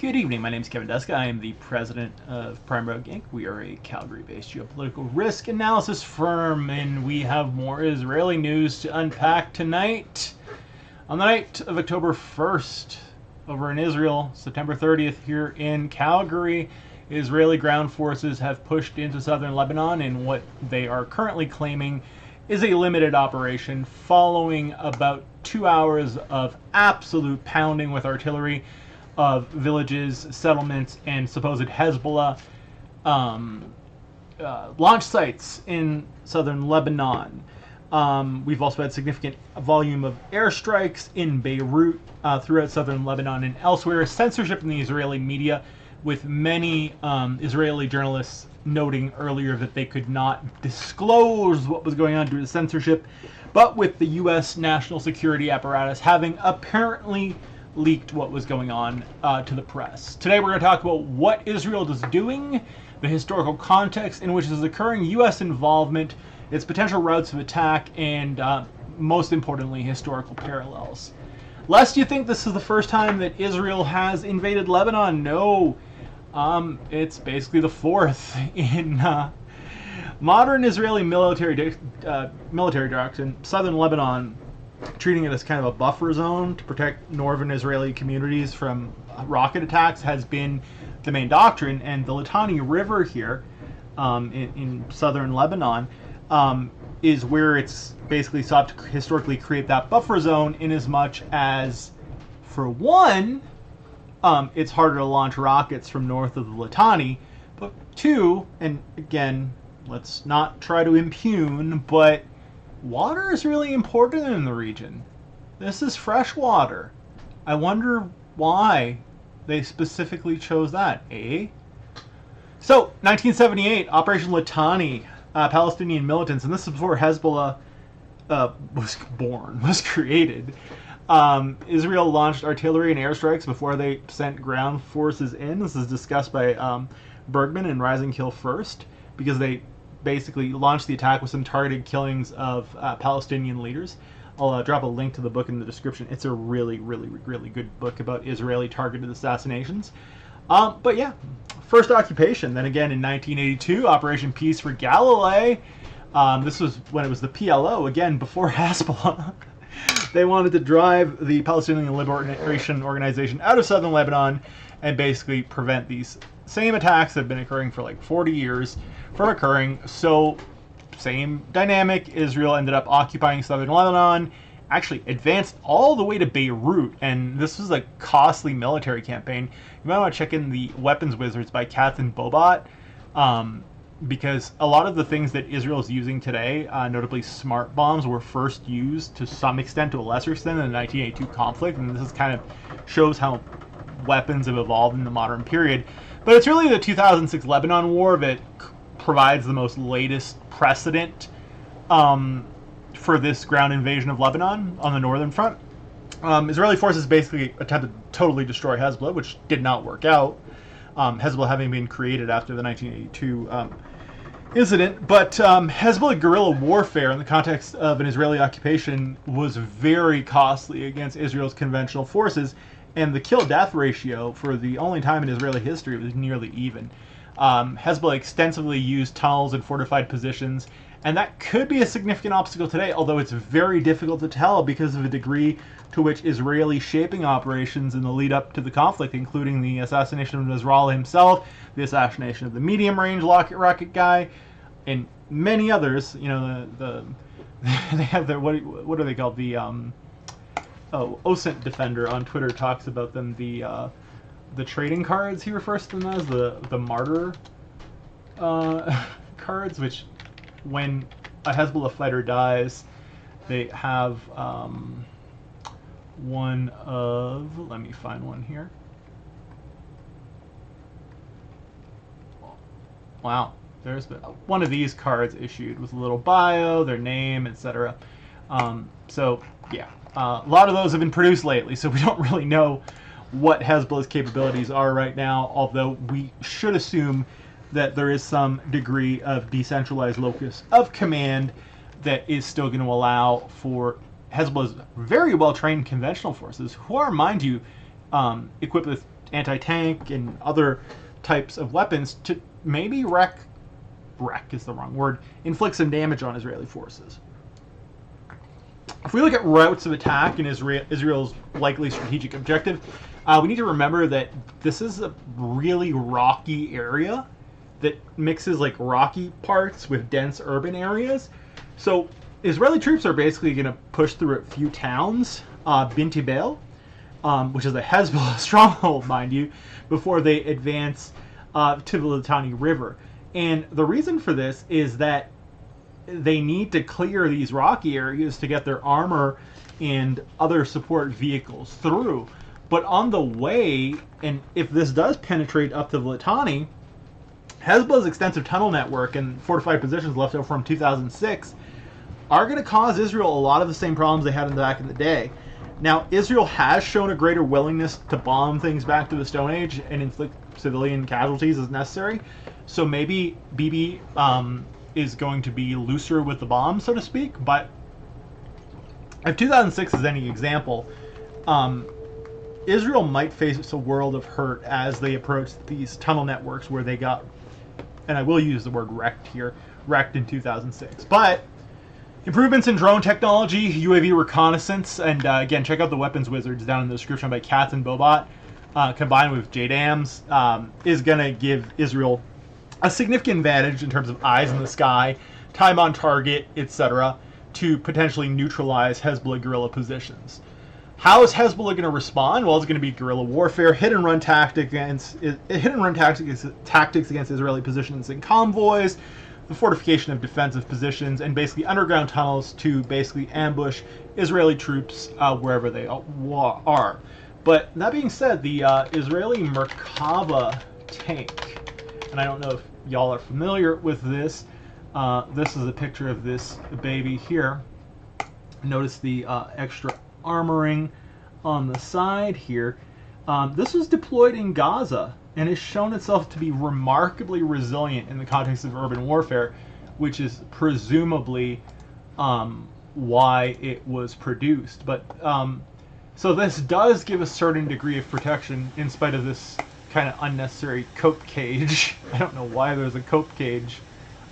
Good evening, my name is Kevin Deska. I am the president of Prime Road Inc. We are a Calgary-based geopolitical risk analysis firm, and we have more Israeli news to unpack tonight. On the night of October 1st, over in Israel, September 30th here in Calgary, Israeli ground forces have pushed into southern Lebanon in what they are currently claiming is a limited operation following about 2 hours of absolute pounding with artillery of villages, settlements, and supposed Hezbollah launch sites in southern Lebanon. We've also had significant volume of airstrikes in Beirut, throughout southern Lebanon and elsewhere. Censorship in the Israeli media, with many Israeli journalists noting earlier that they could not disclose what was going on due to censorship, but with the U.S. national security apparatus having apparently leaked what was going on to the press. Today we're going to talk about what Israel is doing, the historical context in which this is occurring, U.S. involvement, its potential routes of attack, and most importantly, historical parallels. Lest you think this is the first time that Israel has invaded Lebanon, no. It's basically the fourth in modern Israeli military doctrine. Southern Lebanon, treating it as kind of a buffer zone to protect northern Israeli communities from rocket attacks, has been the main doctrine. And the Litani River here in southern Lebanon is where it's basically sought to historically create that buffer zone, in as much as, for one, it's harder to launch rockets from north of the Litani, but two, and again, let's not try to impugn, but water is really important in the region. This is fresh water. I wonder why they specifically chose that, eh? So, 1978, Operation Litani, Palestinian militants, and this is before Hezbollah was created. Israel launched artillery and airstrikes before they sent ground forces in. This is discussed by Bergman in Rising Kill First, because they basically launched the attack with some targeted killings of Palestinian leaders. I'll drop a link to the book in the description. It's a really, really, really good book about Israeli targeted assassinations. But yeah, first occupation. Then again in 1982, Operation Peace for Galilee. This was when it was the PLO, again, before Hezbollah. They wanted to drive the Palestinian Liberation Organization out of southern Lebanon and basically prevent these same attacks that have been occurring for like 40 years from occurring. So, same dynamic. Israel ended up occupying southern Lebanon, actually advanced all the way to Beirut, and this was a costly military campaign. You might want to check in the Weapons Wizards by Katz and Bobot, because a lot of the things that Israel is using today, notably smart bombs, were first used to some extent, to a lesser extent, in the 1982 conflict, and this is kind of shows how weapons have evolved in the modern period. But it's really the 2006 Lebanon War that provides the most latest precedent for this ground invasion of Lebanon on the northern front. Israeli forces basically attempted to totally destroy Hezbollah, which did not work out. Hezbollah having been created after the 1982 incident. But Hezbollah guerrilla warfare in the context of an Israeli occupation was very costly against Israel's conventional forces, and the kill-death ratio for the only time in Israeli history was nearly even. Hezbollah extensively used tunnels and fortified positions, and that could be a significant obstacle today, although it's very difficult to tell because of the degree to which Israeli shaping operations in the lead up to the conflict, including the assassination of Nasrallah himself, the assassination of the medium-range rocket guy, and many others. You know, they have their, what are they called? The OSINT Defender on Twitter talks about them, the trading cards, he refers to them as, the martyr cards, which when a Hezbollah fighter dies, they have one of, let me find one here. Wow, there's been one of these cards issued with a little bio, their name, etc. So yeah, a lot of those have been produced lately, so we don't really know what Hezbollah's capabilities are right now, although we should assume that there is some degree of decentralized locus of command that is still going to allow for Hezbollah's very well-trained conventional forces, who are, mind you, equipped with anti-tank and other types of weapons to maybe wreck is the wrong word, inflict some damage on Israeli forces. If we look at routes of attack and Israel's likely strategic objective, we need to remember that this is a really rocky area that mixes like rocky parts with dense urban areas. So Israeli troops are basically going to push through a few towns, Binti Bel, which is a Hezbollah stronghold, mind you, before they advance to the Litani River. And the reason for this is that they need to clear these rocky areas to get their armor and other support vehicles through. But on the way, and if this does penetrate up to the Litani, Hezbollah's extensive tunnel network and fortified positions left over from 2006 are going to cause Israel a lot of the same problems they had back in the day. Now, Israel has shown a greater willingness to bomb things back to the Stone Age and inflict civilian casualties as necessary. So maybe Bibi is going to be looser with the bomb, so to speak. But if 2006 is any example, Israel might face a world of hurt as they approach these tunnel networks where they got, and I will use the word wrecked here, wrecked in 2006. But improvements in drone technology, UAV reconnaissance, and again, check out the weapons wizards down in the description by Katz and Bobot, combined with JDAMs, is going to give Israel a significant advantage in terms of eyes in the sky, time on target, etc., to potentially neutralize Hezbollah guerrilla positions. How is Hezbollah going to respond? Well, it's going to be guerrilla warfare, hit-and-run tactics against Israeli positions and convoys, the fortification of defensive positions, and basically underground tunnels to basically ambush Israeli troops wherever they are. But that being said, the Israeli Merkava tank, and I don't know if y'all are familiar with this. This is a picture of this baby here. Notice the extra armoring on the side here. This was deployed in Gaza and has shown itself to be remarkably resilient in the context of urban warfare, which is presumably why it was produced. But so this does give a certain degree of protection in spite of this kind of unnecessary cope cage. I don't know why there's a cope cage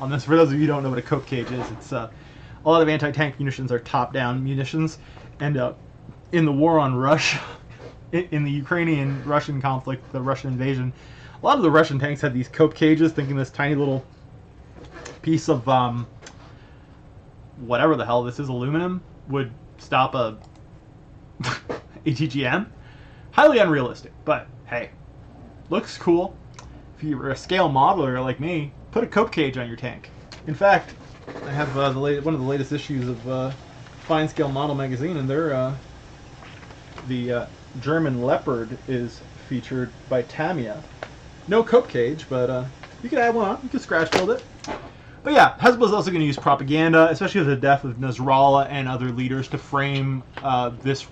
on this. For those of you who don't know what a cope cage is, it's a lot of anti-tank munitions are top-down munitions, and in the war on Russia, in the Ukrainian-Russian conflict, the Russian invasion, a lot of the Russian tanks had these cope cages, thinking this tiny little piece of whatever the hell this is, aluminum, would stop a ATGM. Highly unrealistic, but hey, looks cool. If you're a scale modeler like me, put a cope cage on your tank. In fact, I have one of the latest issues of Fine Scale Model magazine, and the German Leopard is featured by Tamiya. No cope cage, but you can add one on. You can scratch build it. But yeah, Hezbollah's also going to use propaganda, especially with the death of Nasrallah and other leaders, to frame this,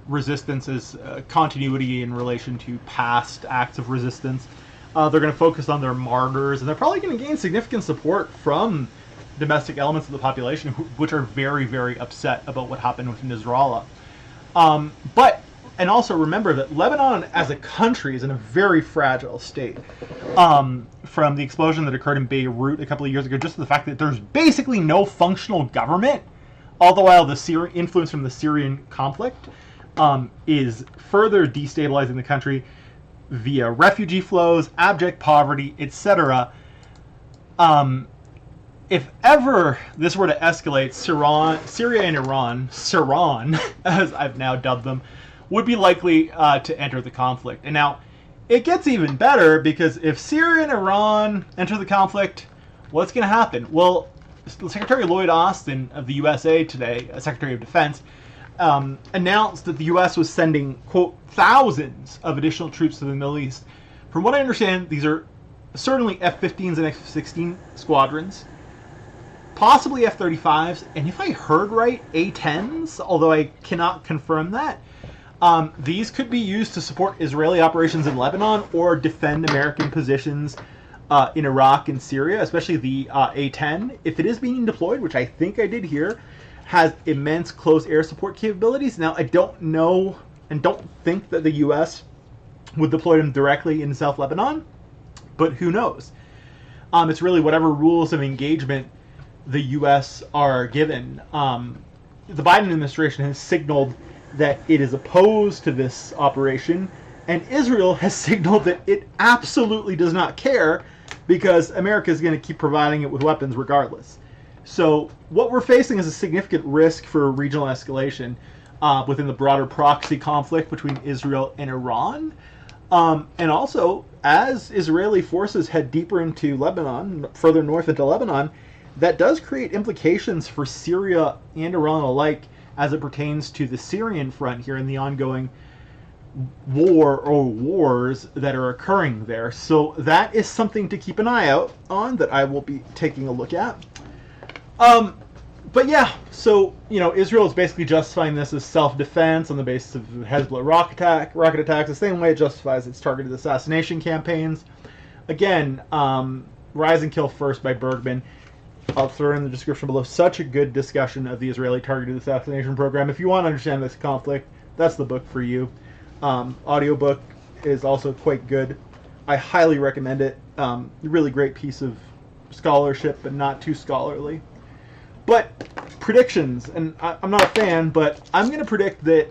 resistance as continuity in relation to past acts of resistance. They're going to focus on their martyrs, and they're probably going to gain significant support from domestic elements of the population, which are very, very upset about what happened with Nasrallah. And also remember that Lebanon as a country is in a very fragile state. From the explosion that occurred in Beirut a couple of years ago, just the fact that there's basically no functional government, all the while the influence from the Syrian conflict is further destabilizing the country via refugee flows, abject poverty, etc. If ever this were to escalate, Syria and Iran, as I've now dubbed them, would be likely to enter the conflict. And now, it gets even better, because if Syria and Iran enter the conflict, what's going to happen? Well, Secretary Lloyd Austin of the USA today, Secretary of Defense, announced that the U.S. was sending, quote, thousands of additional troops to the Middle East. From what I understand, these are certainly F-15s and F-16 squadrons, possibly F-35s, and if I heard right, A-10s, although I cannot confirm that. These could be used to support Israeli operations in Lebanon or defend American positions in Iraq and Syria, especially the A-10. If it is being deployed, which I think I did hear, has immense close air support capabilities. Now, I don't know and don't think that the U.S. would deploy them directly in South Lebanon, but who knows? It's really whatever rules of engagement the U.S. are given. The Biden administration has signaled that it is opposed to this operation, and Israel has signaled that it absolutely does not care because America is going to keep providing it with weapons regardless. So what we're facing is a significant risk for regional escalation within the broader proxy conflict between Israel and Iran. And also, as Israeli forces head deeper into Lebanon, further north into Lebanon, that does create implications for Syria and Iran alike as it pertains to the Syrian front here and the ongoing war or wars that are occurring there. So that is something to keep an eye out on that I will be taking a look at. But yeah, so, Israel is basically justifying this as self-defense on the basis of Hezbollah rocket attacks, the same way it justifies its targeted assassination campaigns. Again, Rise and Kill First by Bergman. I'll throw in the description below. Such a good discussion of the Israeli targeted assassination program. If you want to understand this conflict, that's the book for you. Audiobook is also quite good. I highly recommend it. Really great piece of scholarship, but not too scholarly. But predictions, and I'm not a fan, but I'm going to predict that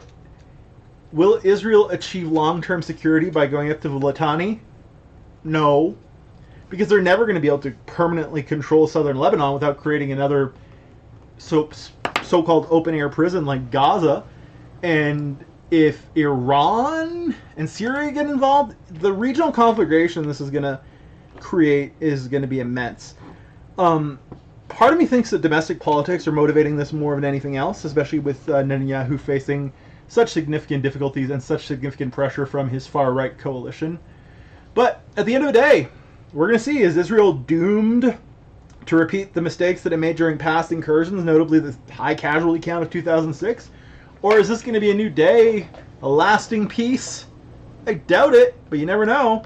will Israel achieve long-term security by going up to the Litani? No. Because they're never going to be able to permanently control southern Lebanon without creating another so-called open-air prison like Gaza. And if Iran and Syria get involved, the regional conflagration this is going to create is going to be immense. Part of me thinks that domestic politics are motivating this more than anything else, especially with Netanyahu facing such significant difficulties and such significant pressure from his far-right coalition. But at the end of the day, we're going to see, is Israel doomed to repeat the mistakes that it made during past incursions, notably the high casualty count of 2006? Or is this going to be a new day, a lasting peace? I doubt it, but you never know.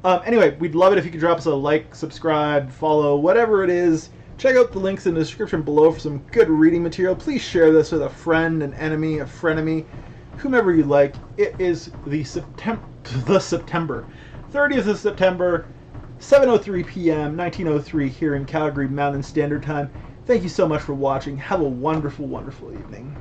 Anyway, we'd love it if you could drop us a like, subscribe, follow, whatever it is. Check out the links in the description below for some good reading material. Please share this with a friend, an enemy, a frenemy, whomever you like. It is the September 30th of September, 7:03 p.m., 1903 here in Calgary Mountain Standard Time. Thank you so much for watching. Have a wonderful, wonderful evening.